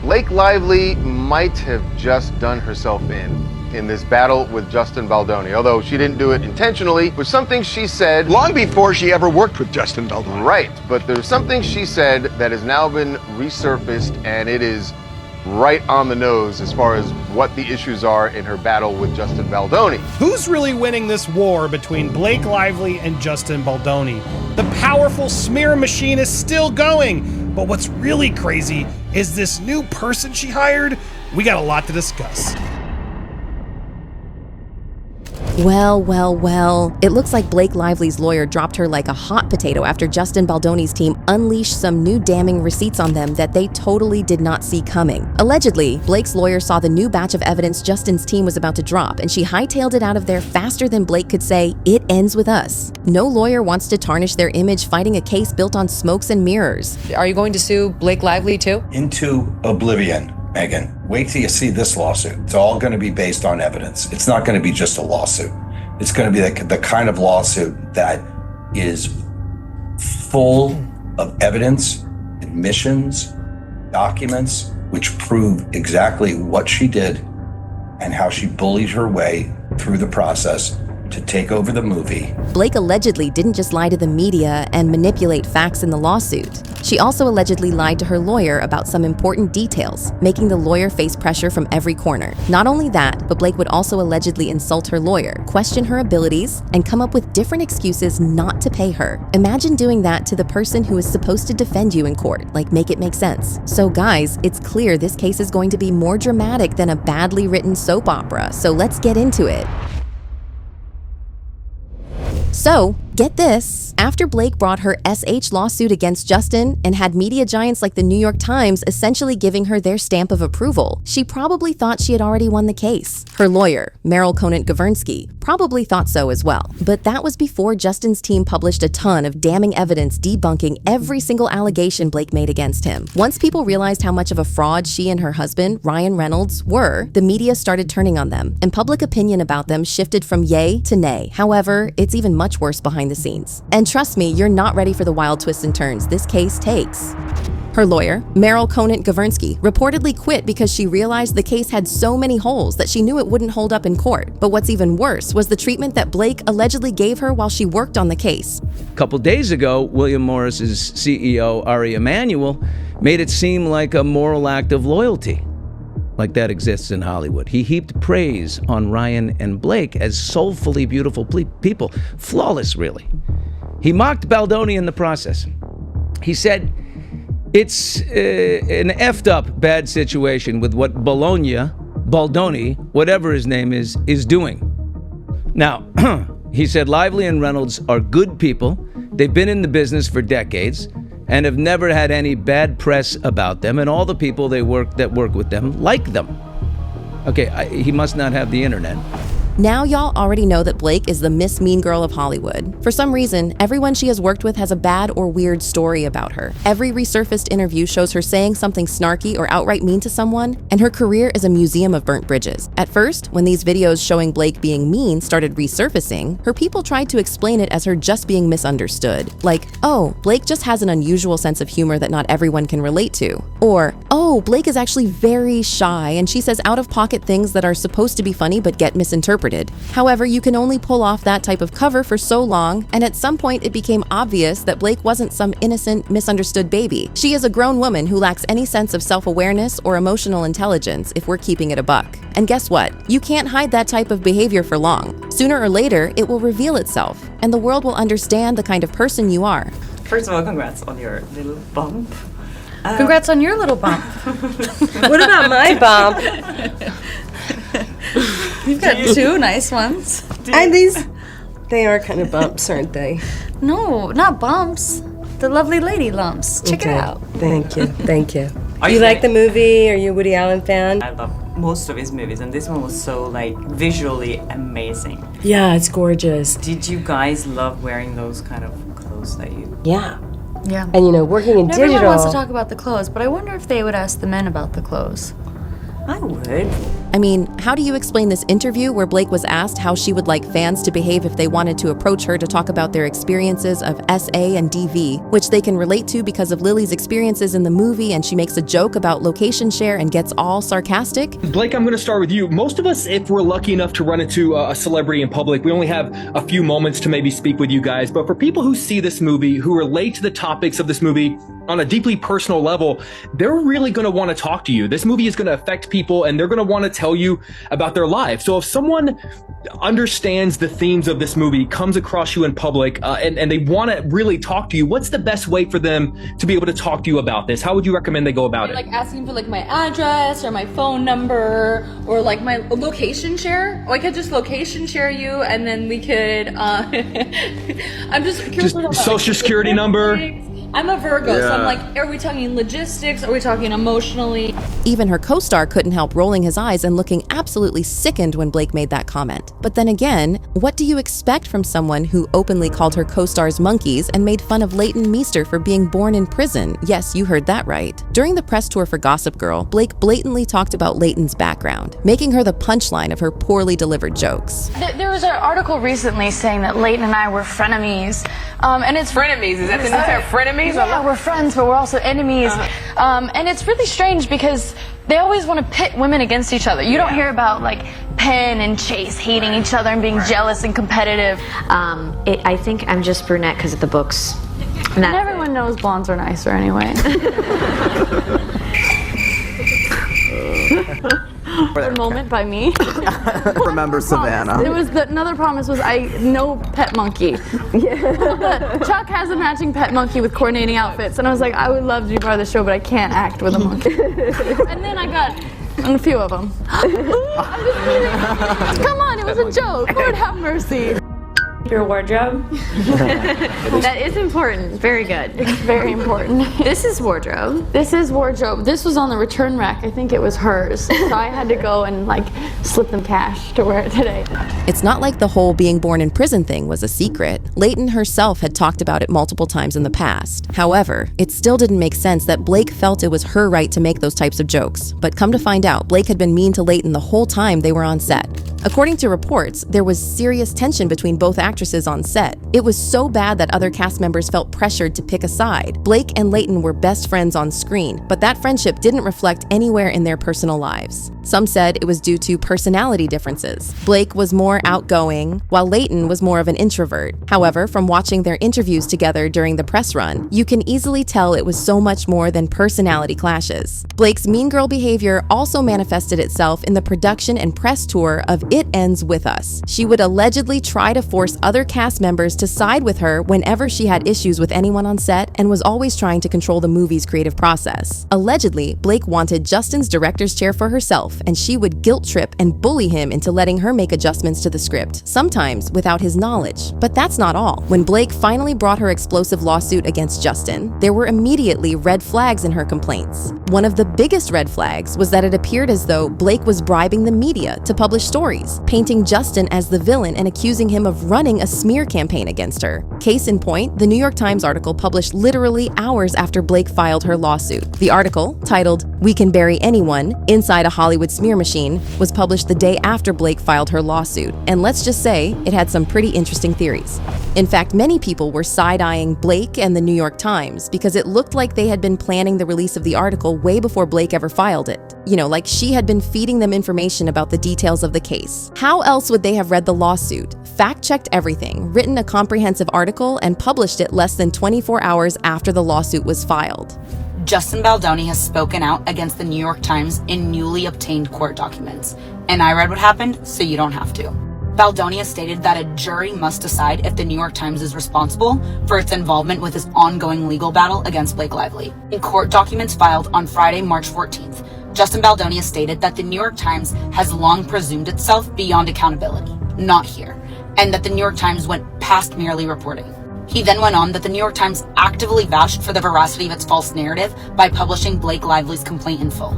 Blake Lively might have just done herself in this battle with Justin Baldoni, although she didn't do it intentionally. It was something she said long before she ever worked with Justin Baldoni. Right, but there's something she said that has now been resurfaced, and it is right on the nose as far as what the issues are in her battle with Justin Baldoni. Who's really winning this war between Blake Lively and Justin Baldoni? The powerful smear machine is still going, but what's really crazy is this new person she hired. We got a lot to discuss. Well. It looks like Blake Lively's lawyer dropped her like a hot potato after Justin Baldoni's team unleashed some new damning receipts on them that they totally did not see coming. Allegedly, Blake's lawyer saw the new batch of evidence Justin's team was about to drop, and she hightailed it out of there faster than Blake could say, "It ends with us." No lawyer wants to tarnish their image fighting a case built on smokes and mirrors. Are you going to sue Blake Lively too? Into oblivion, Megan. Wait till you see this lawsuit. It's all going to be based on evidence. It's not going to be just a lawsuit. It's going to be the kind of lawsuit that is full of evidence, admissions, documents, which prove exactly what she did and how she bullied her way through the process to take over the movie. Blake allegedly didn't just lie to the media and manipulate facts in the lawsuit. She also allegedly lied to her lawyer about some important details, making the lawyer face pressure from every corner. Not only that, but Blake would also allegedly insult her lawyer, question her abilities, and come up with different excuses not to pay her. Imagine doing that to the person who is supposed to defend you in court, like make it make sense. So guys, it's clear this case is going to be more dramatic than a badly written soap opera, so let's get into it. So, get this, after Blake brought her SH lawsuit against Justin and had media giants like the New York Times essentially giving her their stamp of approval, she probably thought she had already won the case. Her lawyer, Meryl Conant-Gavrnsky, probably thought so as well. But that was before Justin's team published a ton of damning evidence debunking every single allegation Blake made against him. Once people realized how much of a fraud she and her husband, Ryan Reynolds, were, the media started turning on them, and public opinion about them shifted from yay to nay. However, it's even much worse behind the scenes. And trust me, you're not ready for the wild twists and turns this case takes. Her lawyer, Meryl Conant-Gavrnsky, reportedly quit because she realized the case had so many holes that she knew it wouldn't hold up in court. But what's even worse was the treatment that Blake allegedly gave her while she worked on the case. A couple days ago, William Morris's CEO, Ari Emanuel, made it seem like a moral act of loyalty. Like that exists in Hollywood. He heaped praise on Ryan and Blake as soulfully beautiful people, flawless really. He mocked Baldoni in the process. He said, it's an effed up bad situation with what Baldoni, whatever his name is doing. Now, he said Lively and Reynolds are good people. They've been in the business for decades and have never had any bad press about them, and all the people that work with them like them. Okay, he must not have the internet. Now y'all already know that Blake is the Miss Mean Girl of Hollywood. For some reason, everyone she has worked with has a bad or weird story about her. Every resurfaced interview shows her saying something snarky or outright mean to someone, and her career is a museum of burnt bridges. At first, when these videos showing Blake being mean started resurfacing, her people tried to explain it as her just being misunderstood. Like, oh, Blake just has an unusual sense of humor that not everyone can relate to. Or, oh, Blake is actually very shy and she says out-of-pocket things that are supposed to be funny but get misinterpreted. However, you can only pull off that type of cover for so long, and at some point it became obvious that Blake wasn't some innocent, misunderstood baby. She is a grown woman who lacks any sense of self-awareness or emotional intelligence, if we're keeping it a buck. And guess what? You can't hide that type of behavior for long. Sooner or later, it will reveal itself, and the world will understand the kind of person you are. First of all, congrats on your little bump. Congrats on your little bump. What about my bump? You've got two nice ones. They are kind of bumps, aren't they? No, not bumps. The lovely lady lumps. Check it out. Thank you. Are you like the movie? Are you a Woody Allen fan? I love most of his movies, and this one was so visually amazing. Yeah, it's gorgeous. Did you guys love wearing those kind of clothes that you? Yeah. Yeah. And working in digital. Everyone wants to talk about the clothes, but I wonder if they would ask the men about the clothes. I would. I mean, how do you explain this interview where Blake was asked how she would like fans to behave if they wanted to approach her to talk about their experiences of SA and DV, which they can relate to because of Lily's experiences in the movie, and she makes a joke about location share and gets all sarcastic? Blake, I'm going to start with you. Most of us, if we're lucky enough to run into a celebrity in public, we only have a few moments to maybe speak with you guys. But for people who see this movie, who relate to the topics of this movie on a deeply personal level, they're really going to want to talk to you. This movie is going to affect people, and they're going to want to tell you about their lives. So if someone understands the themes of this movie, comes across you in public, and they want to really talk to you, what's the best way for them to be able to talk to you about this? How would you recommend they go about it? Like asking for like my address or my phone number or like my location share. Or I could just location share you, and then we could I'm just curious about social security number. I'm a Virgo, so I'm like, are we talking logistics? Are we talking emotionally? Even her co-star couldn't help rolling his eyes and looking absolutely sickened when Blake made that comment. But then again, what do you expect from someone who openly called her co-stars monkeys and made fun of Leighton Meester for being born in prison? Yes, you heard that right. During the press tour for Gossip Girl, Blake blatantly talked about Leighton's background, making her the punchline of her poorly delivered jokes. There was an article recently saying that Leighton and I were frenemies. And it's frenemies. Is that the new term, frenemies? Yeah, we're friends, but we're also enemies. And it's really strange because they always want to pit women against each other. You don't hear about like Penn and Chase hating each other and being jealous and competitive. I think I'm just brunette because of the books. And everyone knows blondes are nicer anyway. A moment by me. Remember Savannah. It was another promise was no pet monkey. Yeah. Chuck has a matching pet monkey with coordinating outfits, and I was like, I would love to be part of the show, but I can't act with a monkey. And then I got a few of them. Come on, it was a joke. Lord have mercy. Your wardrobe? That is important. Very good. It's very important. This is wardrobe. This is wardrobe. This was on the return rack. I think it was hers. So I had to go and like slip them cash to wear it today. It's not like the whole being born in prison thing was a secret. Leighton herself had talked about it multiple times in the past. However, it still didn't make sense that Blake felt it was her right to make those types of jokes. But come to find out, Blake had been mean to Leighton the whole time they were on set. According to reports, there was serious tension between both actresses on set. It was so bad that other cast members felt pressured to pick a side. Blake and Leighton were best friends on screen, but that friendship didn't reflect anywhere in their personal lives. Some said it was due to personality differences. Blake was more outgoing, while Leighton was more of an introvert. However, from watching their interviews together during the press run, you can easily tell it was so much more than personality clashes. Blake's mean girl behavior also manifested itself in the production and press tour of It Ends With Us. She would allegedly try to force other cast members to side with her whenever she had issues with anyone on set and was always trying to control the movie's creative process. Allegedly, Blake wanted Justin's director's chair for herself, and she would guilt trip and bully him into letting her make adjustments to the script, sometimes without his knowledge. But that's not all. When Blake finally brought her explosive lawsuit against Justin, there were immediately red flags in her complaints. One of the biggest red flags was that it appeared as though Blake was bribing the media to publish stories, painting Justin as the villain and accusing him of running a smear campaign against her. Case in point, the New York Times article published literally hours after Blake filed her lawsuit. The article, titled, "We Can Bury Anyone Inside a Hollywood Smear Machine," was published the day after Blake filed her lawsuit, and let's just say it had some pretty interesting theories. In fact, many people were side-eyeing Blake and the New York Times because it looked like they had been planning the release of the article way before Blake ever filed it. You know, like she had been feeding them information about the details of the case. How else would they have read the lawsuit, fact-checked everything, written a comprehensive article, and published it less than 24 hours after the lawsuit was filed? Justin Baldoni has spoken out against the New York Times in newly obtained court documents. And I read what happened, so you don't have to. Baldoni has stated that a jury must decide if the New York Times is responsible for its involvement with his ongoing legal battle against Blake Lively. In court documents filed on Friday, March 14th, Justin Baldoni has stated that the New York Times has long presumed itself beyond accountability, not here, and that the New York Times went past merely reporting. He then went on that the New York Times actively vouched for the veracity of its false narrative by publishing Blake Lively's complaint in full,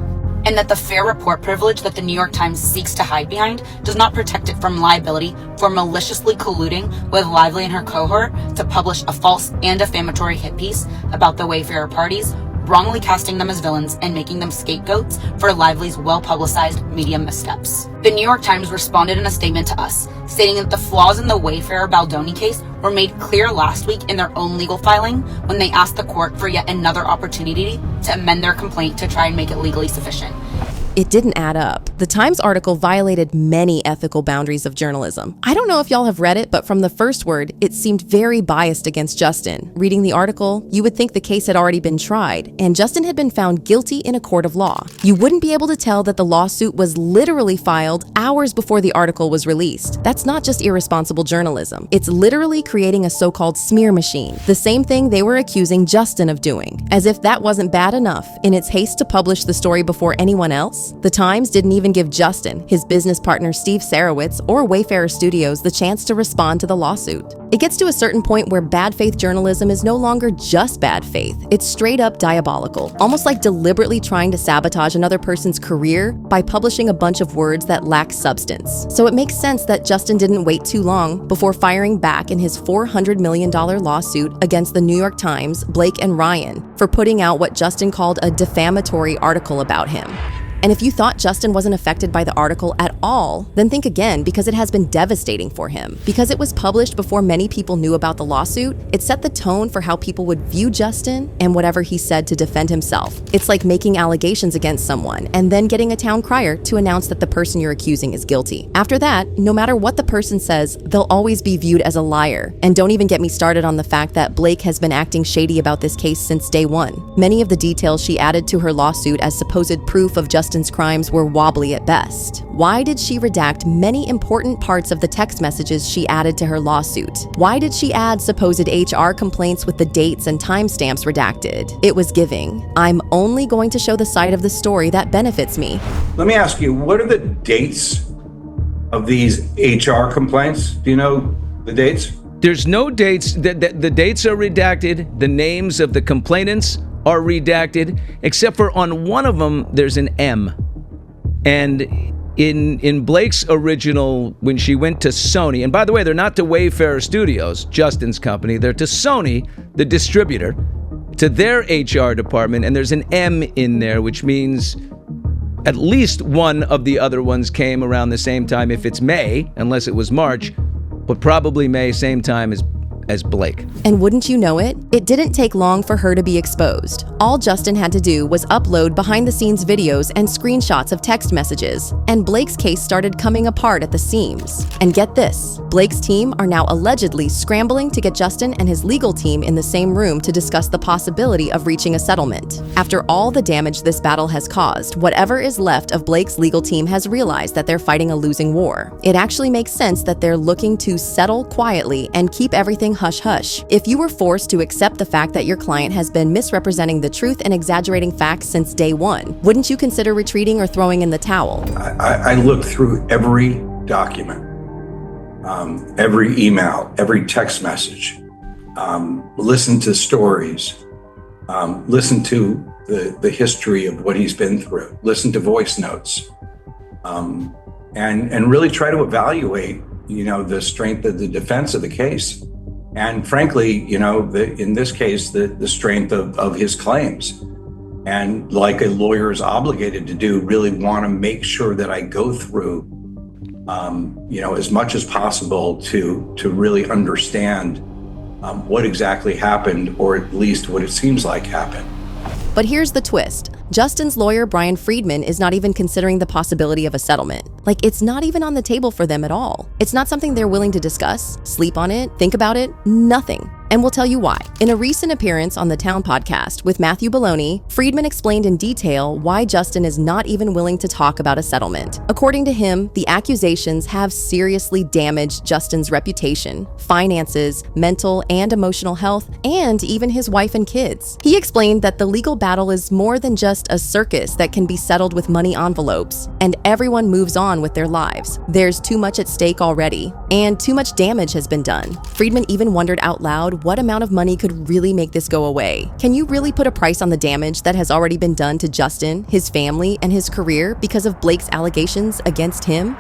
and that the fair report privilege that the New York Times seeks to hide behind does not protect it from liability for maliciously colluding with Lively and her cohort to publish a false and defamatory hit piece about the Wayfarer parties, wrongly casting them as villains and making them scapegoats for Lively's well-publicized media missteps. The New York Times responded in a statement to us, stating that the flaws in the Wayfarer Baldoni case were made clear last week in their own legal filing when they asked the court for yet another opportunity to amend their complaint to try and make it legally sufficient. It didn't add up. The Times article violated many ethical boundaries of journalism. I don't know if y'all have read it, but from the first word, it seemed very biased against Justin. Reading the article, you would think the case had already been tried, and Justin had been found guilty in a court of law. You wouldn't be able to tell that the lawsuit was literally filed hours before the article was released. That's not just irresponsible journalism. It's literally creating a so-called smear machine, the same thing they were accusing Justin of doing. As if that wasn't bad enough, in its haste to publish the story before anyone else, the Times didn't even give Justin, his business partner Steve Sarowitz, or Wayfarer Studios the chance to respond to the lawsuit. It gets to a certain point where bad faith journalism is no longer just bad faith. It's straight up diabolical, almost like deliberately trying to sabotage another person's career by publishing a bunch of words that lack substance. So it makes sense that Justin didn't wait too long before firing back in his $400 million lawsuit against the New York Times, Blake and Ryan, for putting out what Justin called a defamatory article about him. And if you thought Justin wasn't affected by the article at all, then think again, because it has been devastating for him. Because it was published before many people knew about the lawsuit, it set the tone for how people would view Justin and whatever he said to defend himself. It's like making allegations against someone and then getting a town crier to announce that the person you're accusing is guilty. After that, no matter what the person says, they'll always be viewed as a liar. And don't even get me started on the fact that Blake has been acting shady about this case since day one. Many of the details she added to her lawsuit as supposed proof of Justin's crimes were wobbly at best. Why did she redact many important parts of the text messages she added to her lawsuit? Why did she add supposed HR complaints with the dates and timestamps redacted? It was giving. I'm only going to show the side of the story that benefits me. Let me ask you, what are the dates of these HR complaints? Do you know the dates? There's no dates. The dates are redacted. The names of the complainants are redacted, except for on one of them, there's an M. And in Blake's original, when she went to Sony, and by the way, they're not to Wayfarer Studios, Justin's company, they're to Sony, the distributor, to their HR department, and there's an M in there, which means at least one of the other ones came around the same time. If it's May, unless it was March, but probably May, same time as Blake. And wouldn't you know it? It didn't take long for her to be exposed. All Justin had to do was upload behind-the-scenes videos and screenshots of text messages, and Blake's case started coming apart at the seams. And get this, Blake's team are now allegedly scrambling to get Justin and his legal team in the same room to discuss the possibility of reaching a settlement. After all the damage this battle has caused, whatever is left of Blake's legal team has realized that they're fighting a losing war. It actually makes sense that they're looking to settle quietly and keep everything hush-hush. If you were forced to accept the fact that your client has been misrepresenting the truth and exaggerating facts since day one, wouldn't you consider retreating or throwing in the towel? I looked through every document, every email, every text message, listened to stories, listened to the history of what he's been through, listened to voice notes, and really try to evaluate, the strength of the defense of the case. And frankly, in this case, the strength of his claims. And like a lawyer is obligated to do, really want to make sure that I go through, as much as possible to really understand what exactly happened, or at least what it seems like happened. But here's the twist. Justin's lawyer, Brian Friedman, is not even considering the possibility of a settlement. Like, it's not even on the table for them at all. It's not something they're willing to discuss, sleep on it, think about it, nothing. And we'll tell you why. In a recent appearance on the Town podcast with Matthew Baldoni, Friedman explained in detail why Justin is not even willing to talk about a settlement. According to him, the accusations have seriously damaged Justin's reputation, finances, mental and emotional health, and even his wife and kids. He explained that the legal battle is more than just a circus that can be settled with money envelopes, and everyone moves on with their lives. There's too much at stake already, and too much damage has been done. Friedman even wondered out loud what amount of money could really make this go away. Can you really put a price on the damage that has already been done to Justin, his family, and his career because of Blake's allegations against him?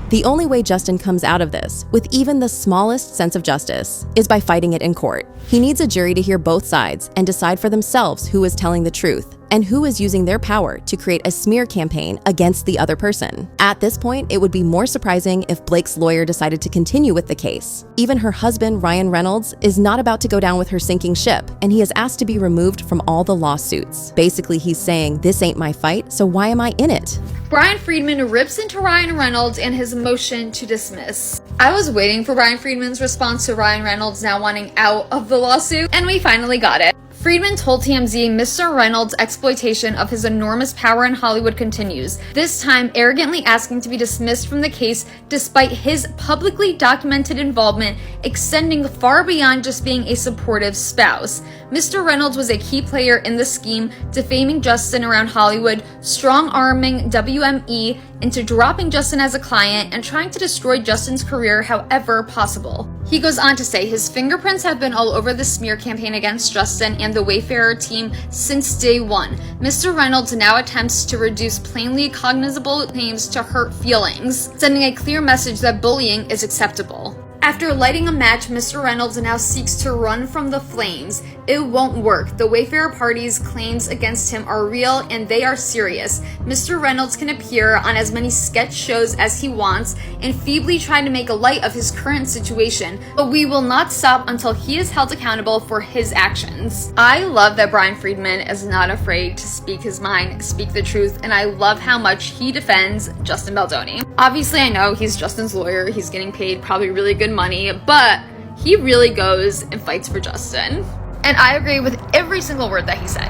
The only way Justin comes out of this, with even the smallest sense of justice, is by fighting it in court. He needs a jury to hear both sides and decide for themselves who is telling the truth and who is using their power to create a smear campaign against the other person. At this point, it would be more surprising if Blake's lawyer decided to continue with the case. Even her husband, Ryan Reynolds, is not about to go down with her sinking ship, and he is asked to be removed from all the lawsuits. Basically, he's saying, "This ain't my fight, so why am I in it?" Brian Friedman rips into Ryan Reynolds and his motion to dismiss. I was waiting for Brian Friedman's response to Ryan Reynolds now wanting out of the lawsuit, and we finally got it. Friedman told TMZ Mr. Reynolds' exploitation of his enormous power in Hollywood continues, this time arrogantly asking to be dismissed from the case despite his publicly documented involvement extending far beyond just being a supportive spouse. Mr. Reynolds was a key player in the scheme, defaming Justin around Hollywood, strong-arming WME into dropping Justin as a client and trying to destroy Justin's career however possible. He goes on to say his fingerprints have been all over the smear campaign against Justin and the Wayfarer team since day one. Mr. Reynolds now attempts to reduce plainly cognizable names to hurt feelings, sending a clear message that bullying is acceptable. After lighting a match, Mr. Reynolds now seeks to run from the flames. It won't work. The Wayfarer party's claims against him are real and they are serious. Mr. Reynolds can appear on as many sketch shows as he wants and feebly try to make a light of his current situation, but we will not stop until he is held accountable for his actions. I love that Brian Friedman is not afraid to speak his mind, speak the truth, and I love how much he defends Justin Baldoni. Obviously, I know he's Justin's lawyer. He's getting paid probably really good money, but he really goes and fights for Justin. And I agree with every single word that he said.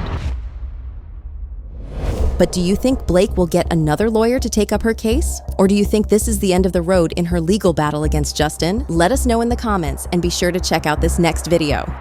But do you think Blake will get another lawyer to take up her case? Or do you think this is the end of the road in her legal battle against Justin? Let us know in the comments and be sure to check out this next video.